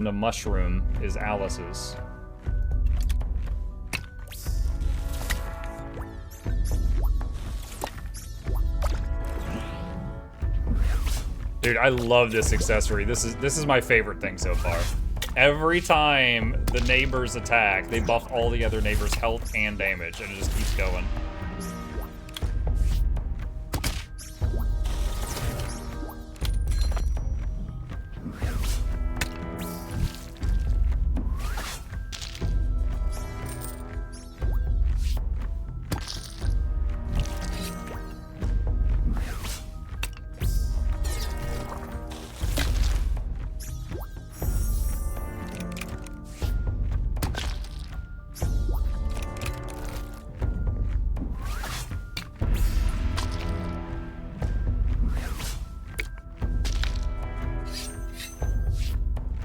a mushroom is Alice's. Dude, I love this accessory. This is my favorite thing so far. Every time the neighbors attack, they buff all the other neighbors' health and damage, and it just keeps going.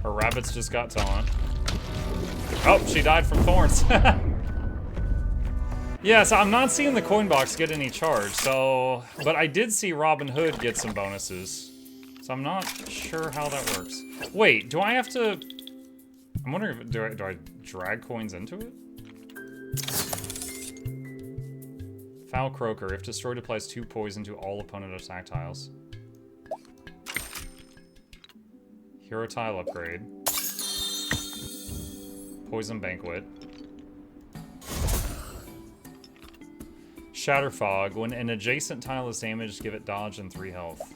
Her rabbits just got taunt. Oh, she died from thorns. Yeah, so I'm not seeing the coin box get any charge, so... But I did see Robin Hood get some bonuses. So I'm not sure how that works. Wait, do I have to... I'm wondering if... Do I drag coins into it? Foul Croaker. If destroyed, applies 2 poison to all opponent attack tiles. Hero tile upgrade. Poison Banquet. Shatter Fog. When an adjacent tile is damaged, give it dodge and 3 health.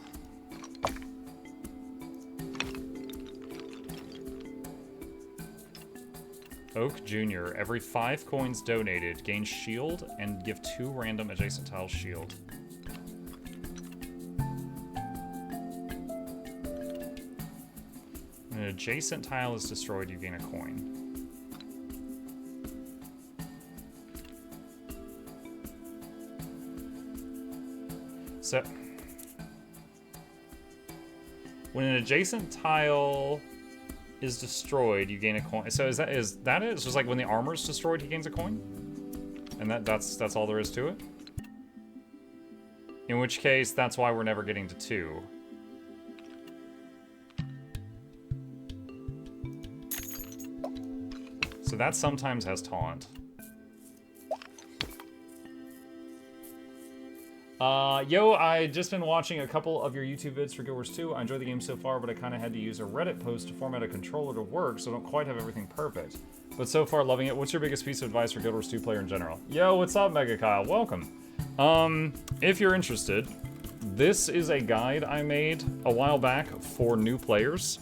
Oak Jr. Every 5 coins donated, gain shield and give 2 random adjacent tiles shield. When an adjacent tile is destroyed, you gain a coin. So, when an adjacent tile is destroyed, you gain a coin. So is that it? It's just like when the armor is destroyed, he gains a coin? And that's all there is to it? In which case, that's why we're never getting to 2. So that sometimes has taunt. Yo, I just been watching a couple of your YouTube vids for Guild Wars 2. I enjoy the game so far, but I kind of had to use a Reddit post to format a controller to work, so I don't quite have everything perfect. But so far, loving it. What's your biggest piece of advice for Guild Wars 2 player in general? Yo, what's up, Mega Kyle? Welcome. If you're interested, this is a guide I made a while back for new players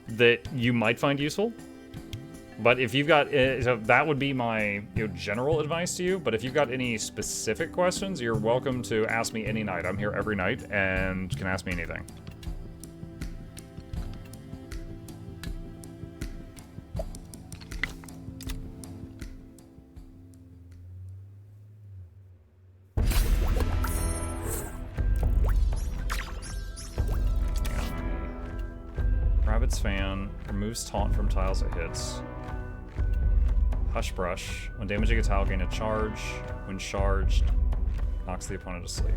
that you might find useful. But if you've got, so that would be my general advice to you. But if you've got any specific questions, you're welcome to ask me any night. I'm here every night and can ask me anything. Rabbit's Fan removes taunt from tiles it hits. Hush Brush. When damaging a tile, gain a charge. When charged, knocks the opponent asleep.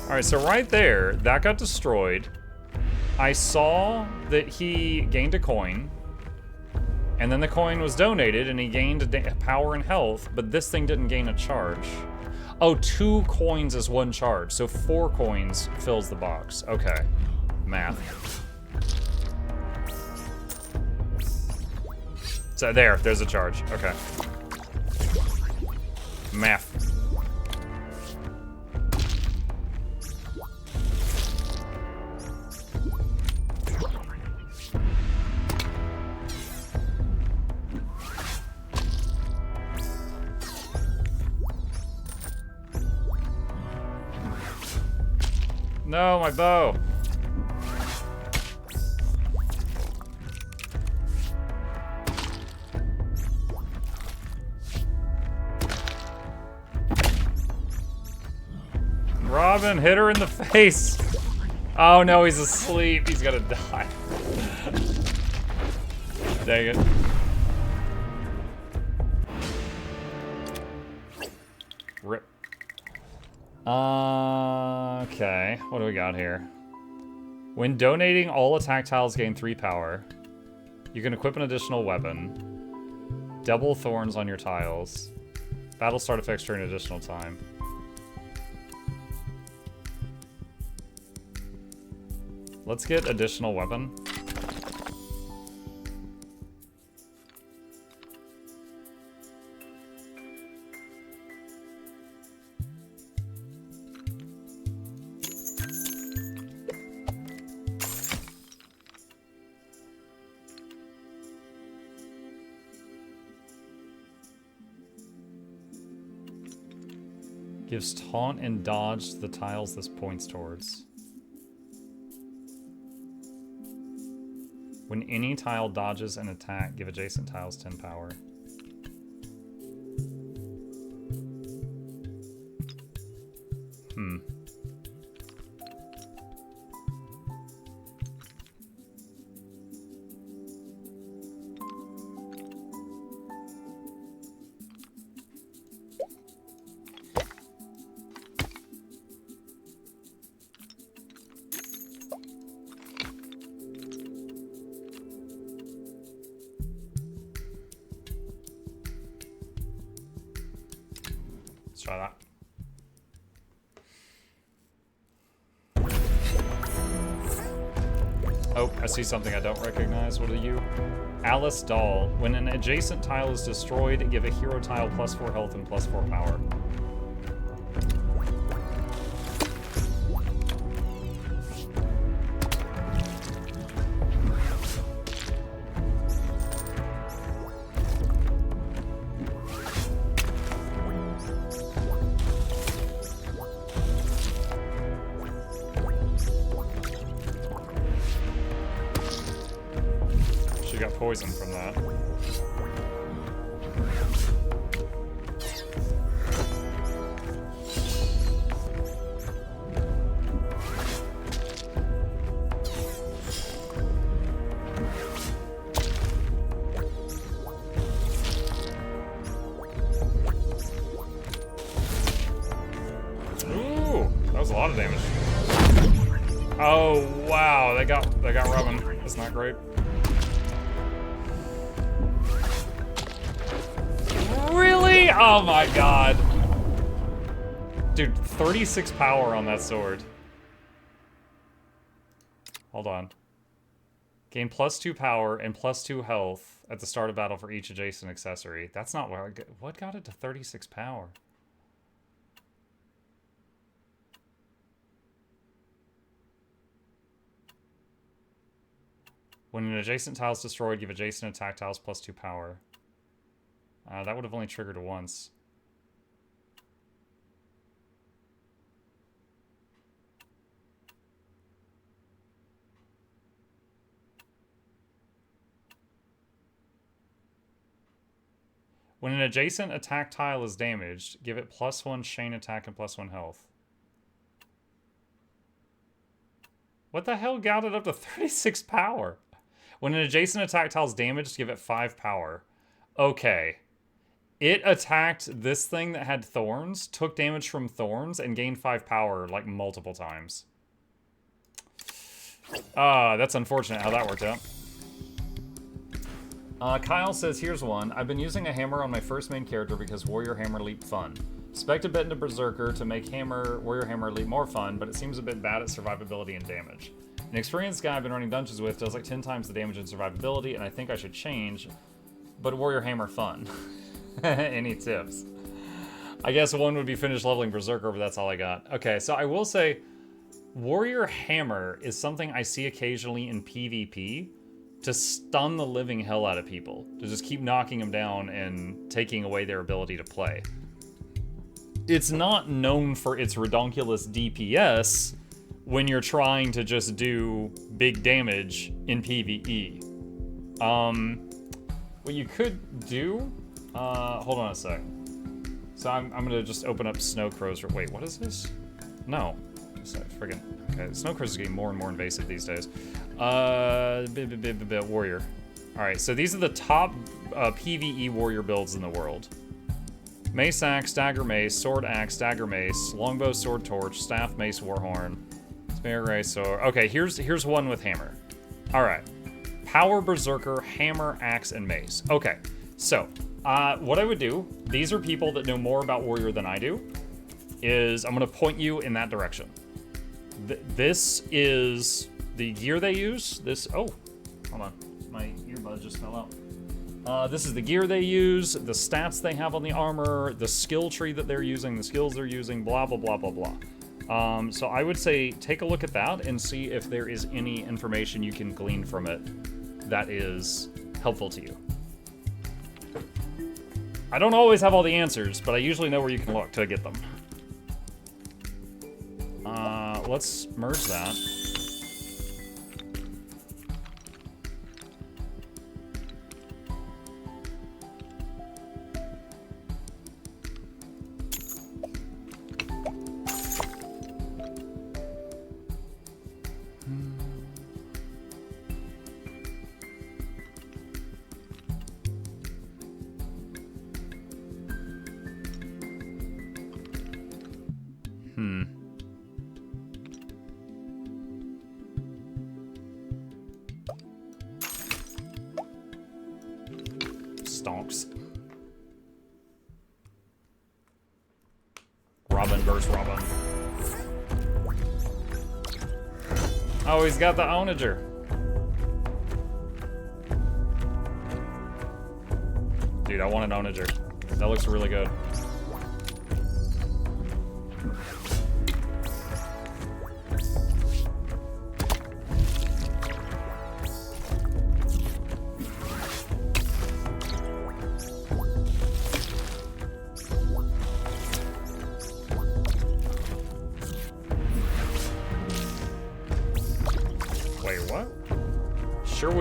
Alright, so right there, that got destroyed. I saw that he gained a coin. And then the coin was donated, and he gained power and health, but this thing didn't gain a charge. Oh, 2 coins is 1 charge, so 4 coins fills the box. Okay, math. So there's a charge. Okay. Math. No, my bow. Robin, hit her in the face. Oh no, he's asleep. He's gonna die. Dang it. Rip. Okay, what do we got here? When donating, all attack tiles gain 3 power. You can equip an additional weapon. Double thorns on your tiles. Battle start effects during additional time. Let's get additional weapon. Gives taunt and dodge to the tiles this points towards. When any tile dodges an attack, give adjacent tiles 10 power. Let's try that. Oh, I see something I don't recognize. What are you? Alice Doll. When an adjacent tile is destroyed, give a hero tile +4 health and +4 power. Got poison from that. Ooh, that was a lot of damage. Oh wow, they got rubbing. That's not great. Really? Oh my god. Dude, 36 power on that sword. Hold on. Gain +2 power and +2 health at the start of battle for each adjacent accessory. That's not where what got it to 36 power? When an adjacent tile is destroyed, give adjacent attack tiles +2 power. That would have only triggered once. When an adjacent attack tile is damaged, give it +1 chain attack and +1 health. What the hell got it up to 36 power? When an adjacent attack tile is damaged, give it 5 power. Okay. It attacked this thing that had thorns, took damage from thorns, and gained 5 power, like, multiple times. That's unfortunate how that worked out. Kyle says, here's one. I've been using a hammer on my first main character because Warrior Hammer Leap fun. Spec a bit into Berserker to make Warrior Hammer Leap more fun, but it seems a bit bad at survivability and damage. An experienced guy I've been running dungeons with does like 10 times the damage and survivability, and I think I should change, but Warrior Hammer fun. Any tips? I guess one would be finish leveling Berserker, but that's all I got. Okay, so I will say Warrior Hammer is something I see occasionally in PvP to stun the living hell out of people, to just keep knocking them down and taking away their ability to play. It's not known for its redonkulous DPS when you're trying to just do big damage in PvE. What you could do, hold on a sec. So I'm gonna just open up Snow Crow's, wait, what is this? No, friggin', okay, Snow Crow's is getting more and more invasive these days. Warrior. All right, so these are the top PvE warrior builds in the world. Mace, axe, dagger, mace, sword, axe, dagger, mace, longbow, sword, torch, staff, mace, warhorn, spear, ray, sword. Okay, here's one with hammer. All right, power, berserker, hammer, axe, and mace. Okay, so what I would do, these are people that know more about warrior than I do, is I'm gonna point you in that direction. This is the gear they use. Oh, hold on, my earbud just fell out. This is the gear they use, the stats they have on the armor, the skill tree that they're using, the skills they're using, blah, blah, blah, blah, blah. So I would say take a look at that and see if there is any information you can glean from it that is helpful to you. I don't always have all the answers, but I usually know where you can look to get them. Let's merge that. Stonks. Robin versus Robin. Oh, he's got the onager. Dude, I want an onager. That looks really good.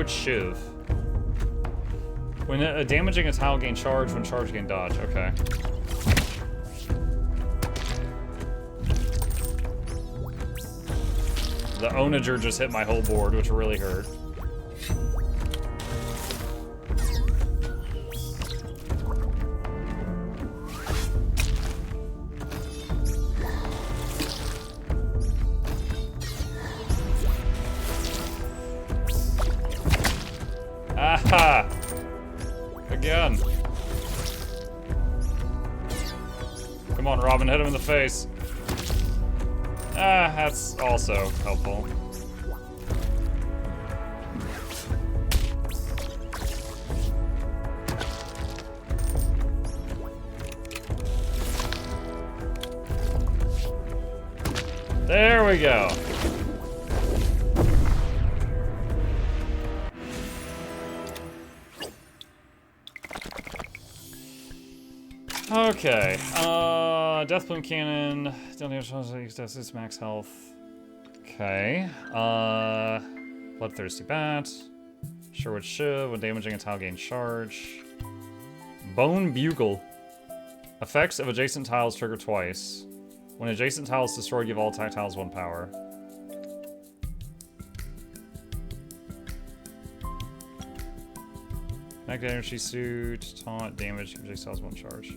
Shiv. When damaging a tile, gain charge. When charge, gain dodge. Okay. The onager just hit my whole board, which really hurt. Aha! Again. Come on, Robin, hit him in the face. Ah, that's also helpful. There we go. Okay, Death Plume Cannon, don't use max health. Okay, Bloodthirsty Bat, Sherwood Shiv, when damaging a tile gain charge. Bone Bugle. Effects of adjacent tiles trigger twice. When adjacent tile is destroyed, give all attack tiles 1 power. Magnet Energy Suit, taunt, damage, give adjacent tiles 1 charge.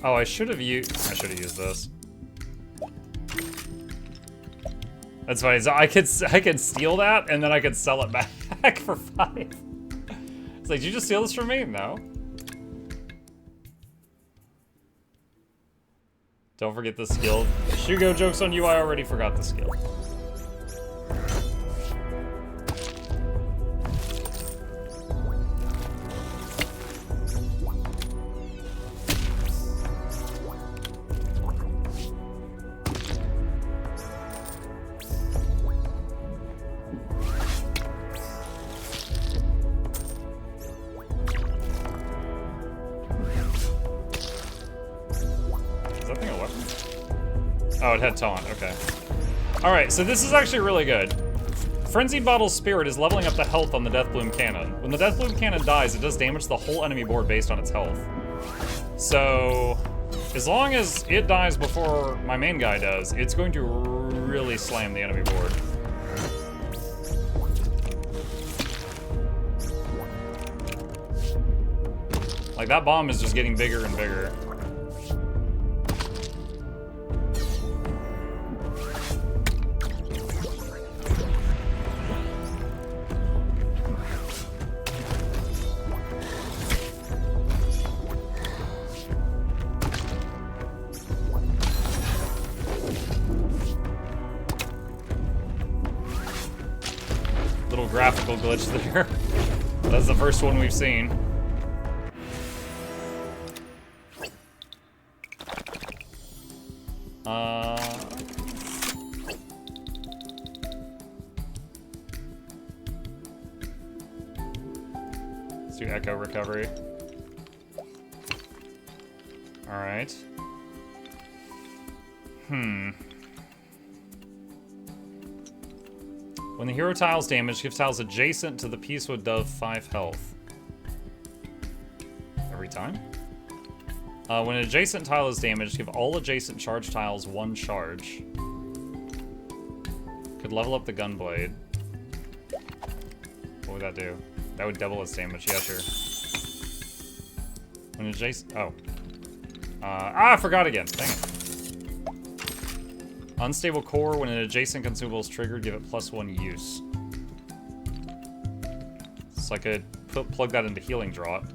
Oh, I should have used this. That's funny. So I could steal that and then I could sell it back for 5. It's like, did you just steal this from me? No. Don't forget the skill. Shugo, joke's on you, I already forgot the skill. Oh, it had taunt, okay. Alright, so this is actually really good. Frenzied Bottle's Spirit is leveling up the health on the Death Bloom Cannon. When the Death Bloom Cannon dies, it does damage to the whole enemy board based on its health. So, as long as it dies before my main guy does, it's going to really slam the enemy board. Like, that bomb is just getting bigger and bigger. Little graphical glitch there. That's the first one we've seen. Let's do Echo Recovery. Alright. When the hero tile's damaged, give tiles adjacent to the Peacewood Dove 5 health. Every time? When an adjacent tile is damaged, give all adjacent charge tiles 1 charge. Could level up the Gunblade. What would that do? That would double its damage, yeah, sure. When adjacent... Oh. I forgot again. Dang it. Unstable Core, when an adjacent consumable is triggered, give it +1 use. So I could plug that into Healing Draught.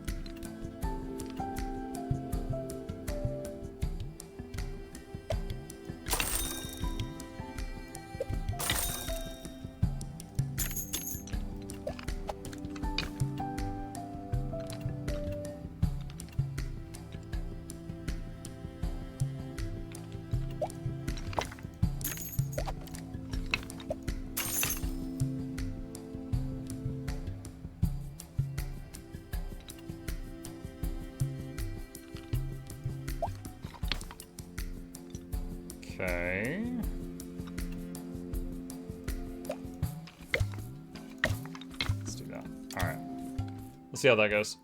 Okay. Let's do that. Alright. Let's see how that goes.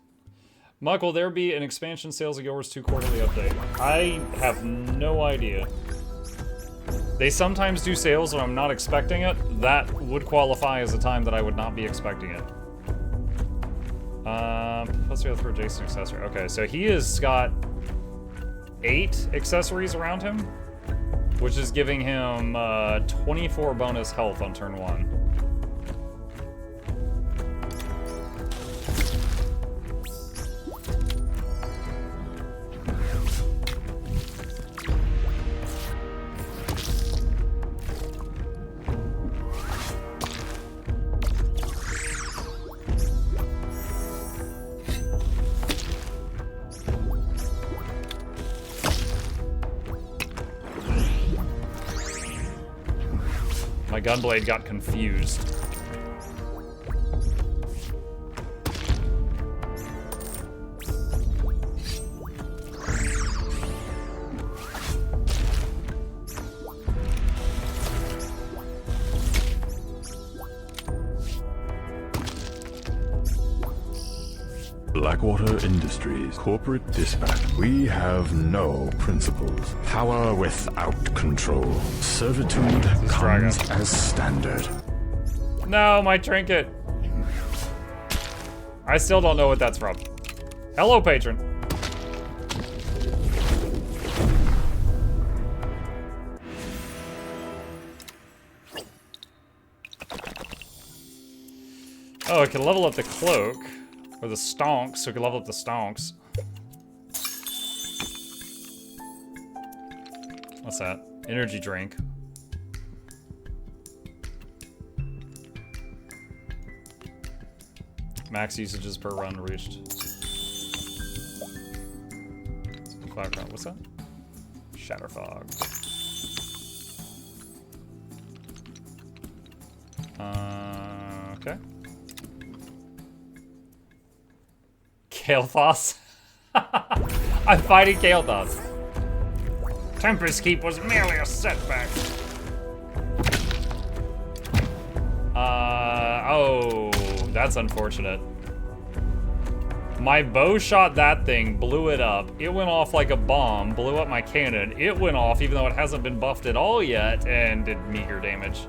Muk, will there be an expansion Sales of Guild Wars 2 quarterly update? I have no idea. They sometimes do sales when I'm not expecting it. That would qualify as a time that I would not be expecting it. Plus we have for adjacent accessory. Okay, so he has got 8 accessories around him, which is giving him 24 bonus health on turn 1. My Gunblade got confused. Blackwater Industries, corporate dispatch. We have no principles. Power without control. Servitude comes as standard. No, my trinket. I still don't know what that's from. Hello, patron. Oh, I can level up the cloak. Or the stonks, so we can level up the stonks. What's that? Energy drink. Max usages per run reached. What's that? Shatterfog. Okay. Kael'thas. I'm fighting Kael'thas. Tempest Keep was merely a setback. Oh, that's unfortunate. My bow shot that thing, blew it up. It went off like a bomb, blew up my cannon. It went off even though it hasn't been buffed at all yet, and did meager damage.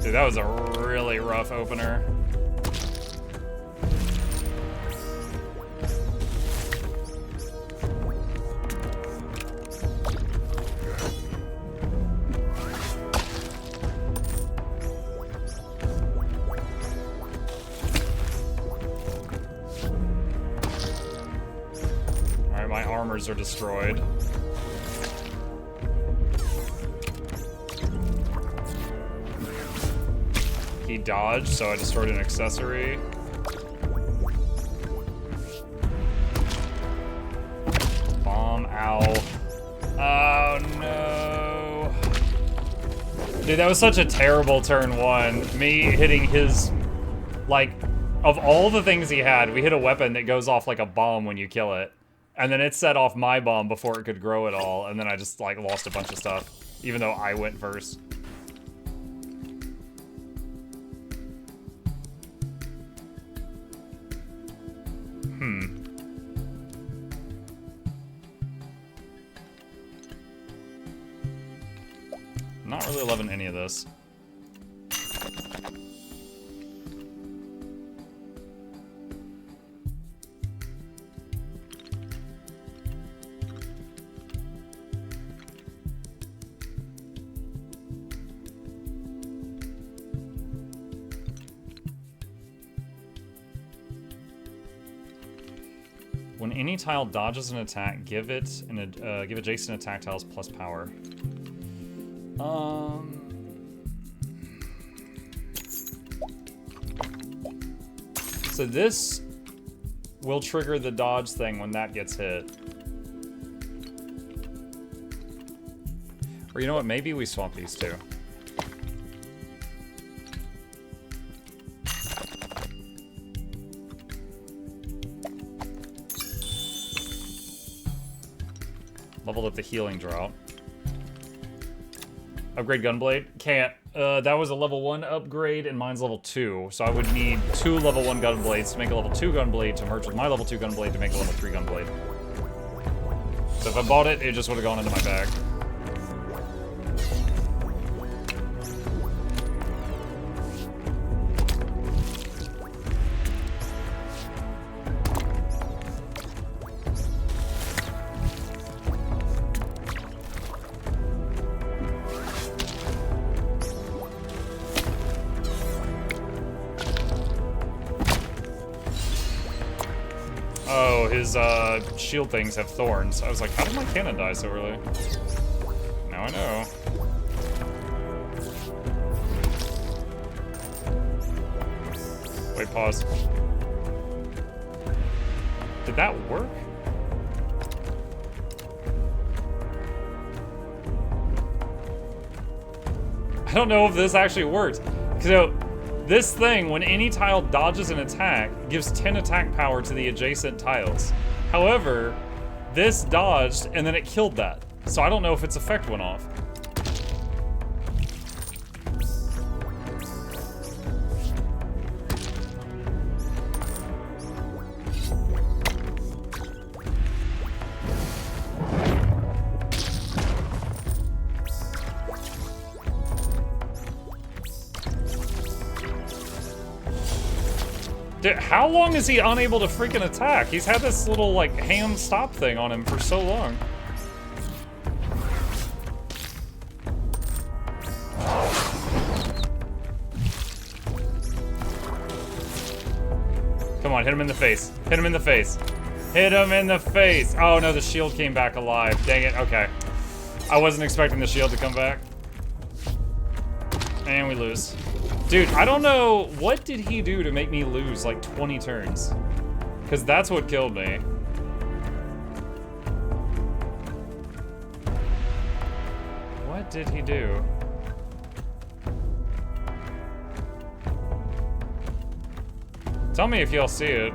Dude, that was a really rough opener. Alright, my armors are destroyed. He dodged, so I destroyed an accessory. Bomb, ow. Oh no. Dude, that was such a terrible turn one. Me hitting his, like, of all the things he had, we hit a weapon that goes off like a bomb when you kill it. And then it set off my bomb before it could grow at all, and then I just, like, lost a bunch of stuff, even though I went first. Not really loving any of this. When any tile dodges an attack, give adjacent attack tiles plus power. So this will trigger the dodge thing when that gets hit. Or you know what, maybe we swap these two. Leveled up the healing drop. Upgrade Gunblade? Can't. That was a level 1 upgrade, and mine's level 2. So I would need 2 level 1 Gunblades to make a level 2 Gunblade to merge with my level 2 Gunblade to make a level 3 Gunblade. So if I bought it, it just would have gone into my bag. Oh, his shield things have thorns. I was like, how did my cannon die so early? Now I know. Wait, pause. Did that work? I don't know if this actually works. So, this thing, when any tile dodges an attack, gives 10 attack power to the adjacent tiles. However, this dodged, and then it killed that. So I don't know if its effect went off. Dude, how long is he unable to freaking attack? He's had this little, like, hand stop thing on him for so long. Come on, hit him in the face. Hit him in the face. Hit him in the face. Oh, no, the shield came back alive. Dang it, okay. I wasn't expecting the shield to come back. And we lose. Dude, I don't know, what did he do to make me lose like 20 turns? Because that's what killed me. What did he do? Tell me if y'all see it.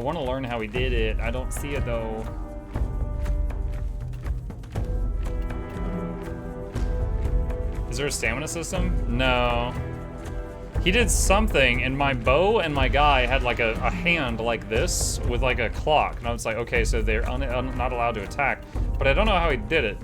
want to learn how he did it. I don't see it, though. Is there a stamina system? No. He did something, and my bow and my guy had like a hand like this with like a clock. And I was like, okay, so they're not allowed to attack. But I don't know how he did it.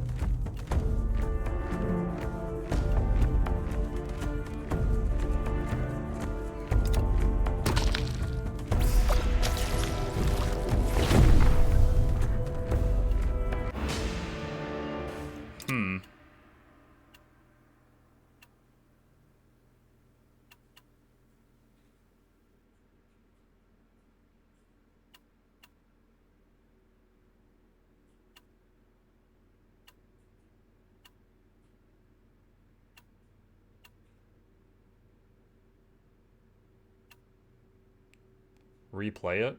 Replay it.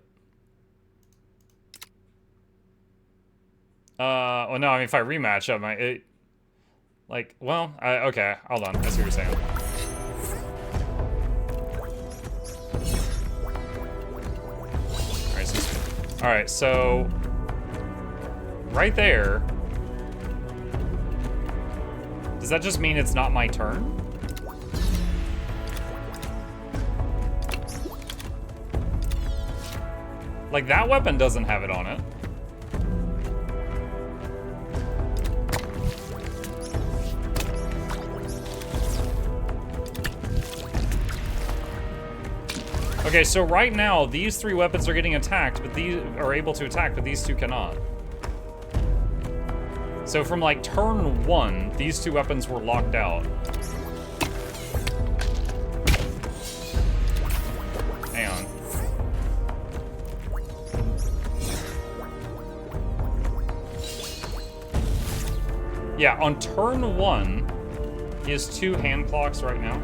Well, no, I mean, if I rematch, I might, okay, hold on, I see what you're saying. Alright, so, right there, does that just mean it's not my turn? Like, that weapon doesn't have it on it. Okay, so right now, these three weapons are getting attacked, but these are able to attack, but these two cannot. So from like turn 1, these two weapons were locked out. Hang on. Yeah, on turn 1, he has 2 hand clocks right now.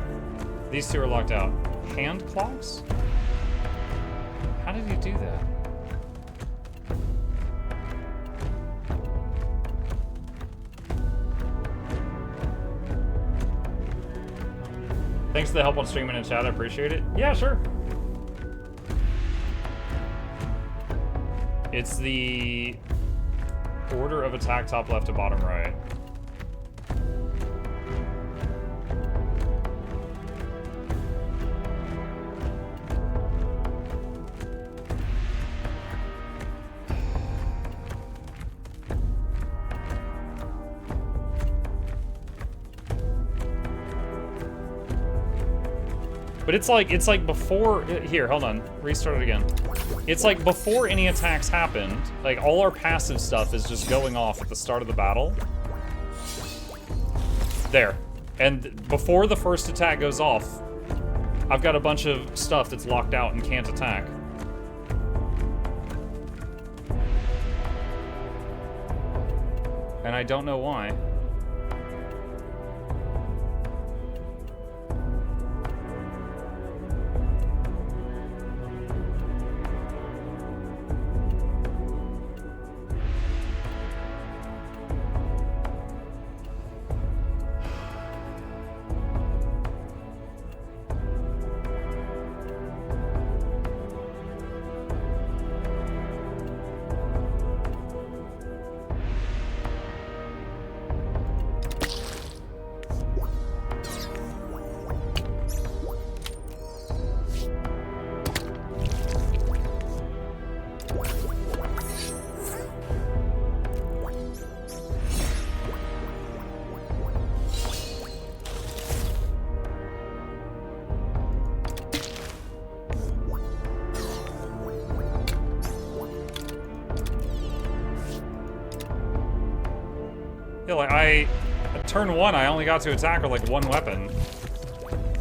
These two are locked out. Hand clocks? How did he do that? Thanks for the help on streaming and chat, I appreciate it. Yeah, sure. It's the order of attack top left to bottom right. But it's like before, here, hold on, restart it again. It's like before any attacks happened, like all our passive stuff is just going off at the start of the battle. There. And before the first attack goes off, I've got a bunch of stuff that's locked out and can't attack. And I don't know why. Yeah, like turn 1, I only got to attack with like one weapon.